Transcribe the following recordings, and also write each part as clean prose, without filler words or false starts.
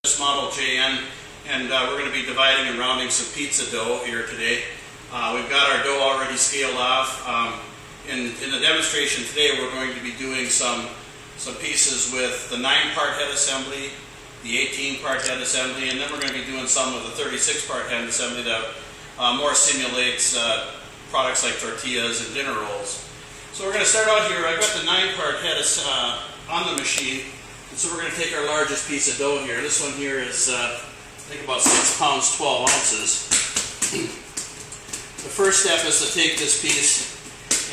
Dutchess Model JN, and we're going to be dividing and rounding some pizza dough here today. We've got our dough already scaled off. In the demonstration today, we're going to be doing some pieces with the 9-part head assembly, the 18-part head assembly, and then we're going to be doing some of the 36-part head assembly that more simulates products like tortillas and dinner rolls. So we're going to start out here. I've got the 9-part head on the machine, and so we're going to take our largest piece of dough here. This one here is, I think, about 6 pounds, 12 ounces. The first step is to take this piece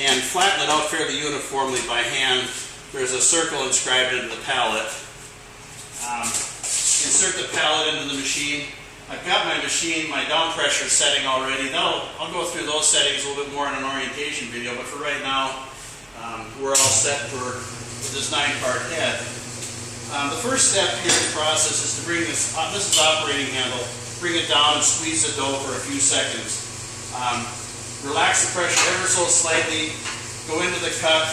and flatten it out fairly uniformly by hand. There's a circle inscribed into the pallet. Insert the pallet into the machine. I've got my machine, my down pressure setting already. I'll go through those settings a little bit more in an orientation video, but for right now, we're all set for this 9-part head. The first step here in the process is to bring this is operating handle, bring it down and squeeze the dough for a few seconds. Relax the pressure ever so slightly, go into the cut,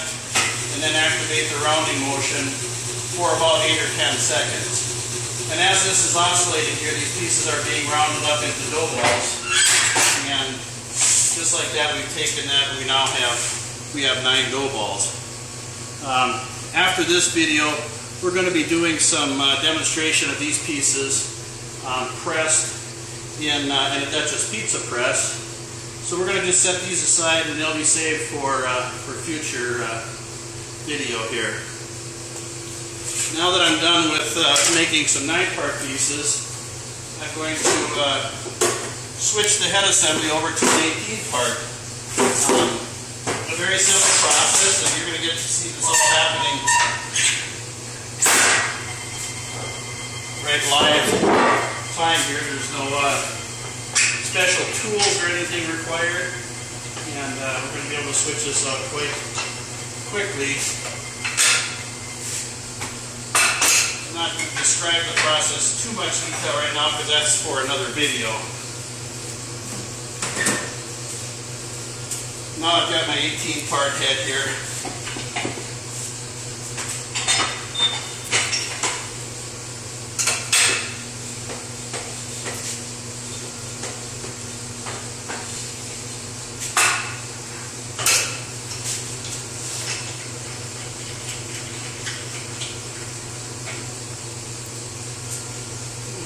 and then activate the rounding motion for about 8 or 10 seconds. And as this is oscillating here, these pieces are being rounded up into dough balls. And just like that, we've taken that, and we have 9 dough balls. After this video, we're going to be doing some demonstration of these pieces pressed in a Dutchess pizza press. So we're going to just set these aside, and they'll be saved for future video here. Now that I'm done with making some 9-part pieces, I'm going to switch the head assembly over to an 18-part. A very simple process, and you're going to get to see this all happening right live time here. There's no special tools or anything required, and we're going to be able to switch this up quite quickly. I'm not going to describe the process too much detail right now because that's for another video. Now I've got my 18-part head here.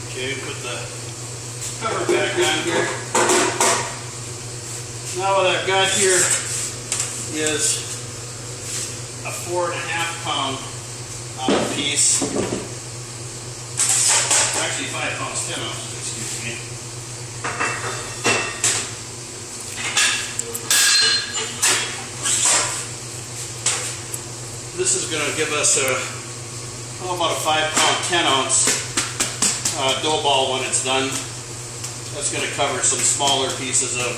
Okay, put the cover back on here. Now what I've got here is a 4.5 pound piece. Actually 5 pounds 10 ounces, excuse me. This is going to give us about a 5 pound 10 ounce dough ball when it's done. That's going to cover some smaller pieces of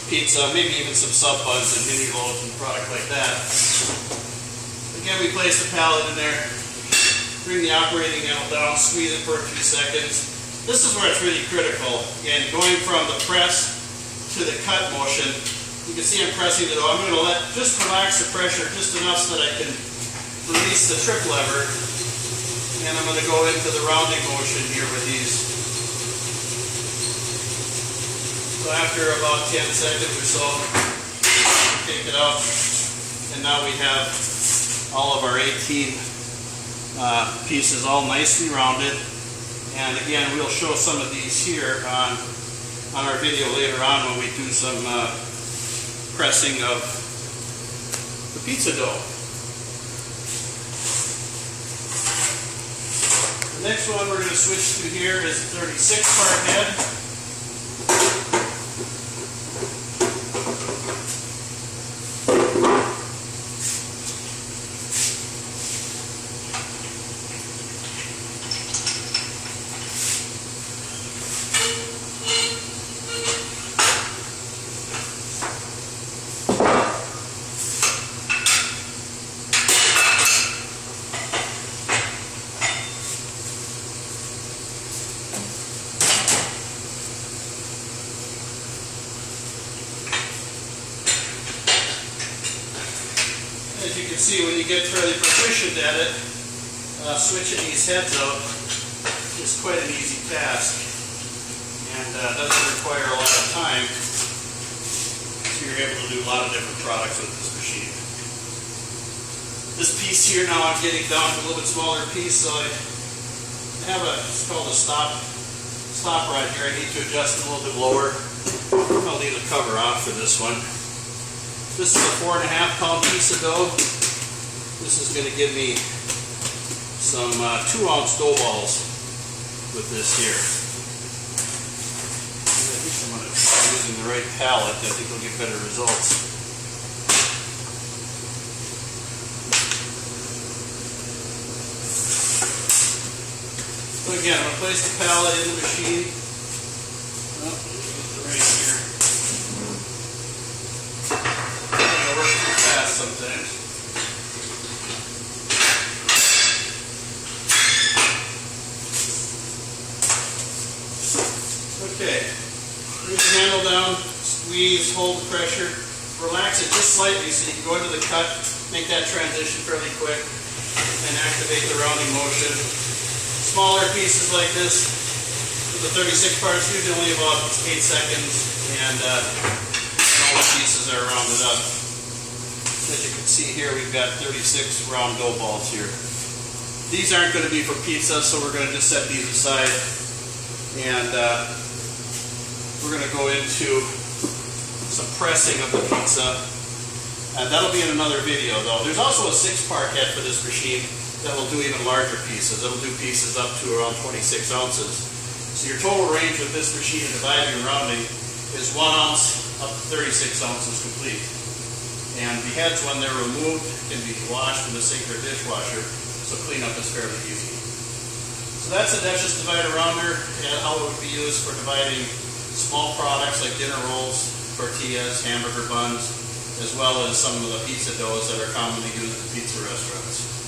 pizza, maybe even some sub buns and mini loaves and product like that. Again, we place the pallet in there, bring the operating handle down, squeeze it for a few seconds. This is where it's really critical. Again, going from the press to the cut motion, you can see I'm pressing the dough. I'm going to just relax the pressure just enough so that I can release the trip lever. And I'm going to go into the rounding motion here with these. So after about 10 seconds or so, take it out, and now we have all of our 18 pieces all nicely rounded. And again, we'll show some of these here on our video later on when we do some pressing of the pizza dough. The next one we're going to switch to here is the 36-part head. As you can see, when you get fairly proficient at it, switching these heads out is quite an easy task and doesn't require a lot of time. So you're able to do a lot of different products with this machine. This piece here now I'm getting down to a little bit smaller piece, so I have it's called a stop rod here. I need to adjust it a little bit lower. I'll leave the cover off for this one. This is a 4.5 pound piece of dough. This is going to give me some 2 ounce dough balls with this here. I think I'm going to try using the right pallet. I think we'll get better results. So again, I'm going to place the pallet in the machine. Oh, right here. I'm going to work too fast sometimes. Okay, bring the handle down, squeeze, hold the pressure, relax it just slightly so you can go into the cut, make that transition fairly quick, and activate the rounding motion. Smaller pieces like this, with the 36 parts, usually only about 8 seconds, and all the pieces are rounded up. As you can see here, we've got 36 round dough balls here. These aren't going to be for pizza, so we're going to just set these aside, and we're going to go into some pressing of the pizza, and that'll be in another video though. There's also a 6-part head for this machine that will do even larger pieces. It'll do pieces up to around 26 ounces. So your total range with this machine in dividing and rounding is 1 ounce up to 36 ounces complete. And the heads, when they're removed, can be washed in the sink or dishwasher, so cleanup is fairly easy. So that's a Dutchess divider rounder and how it would be used for dividing small products like dinner rolls, tortillas, hamburger buns, as well as some of the pizza doughs that are commonly used at pizza restaurants.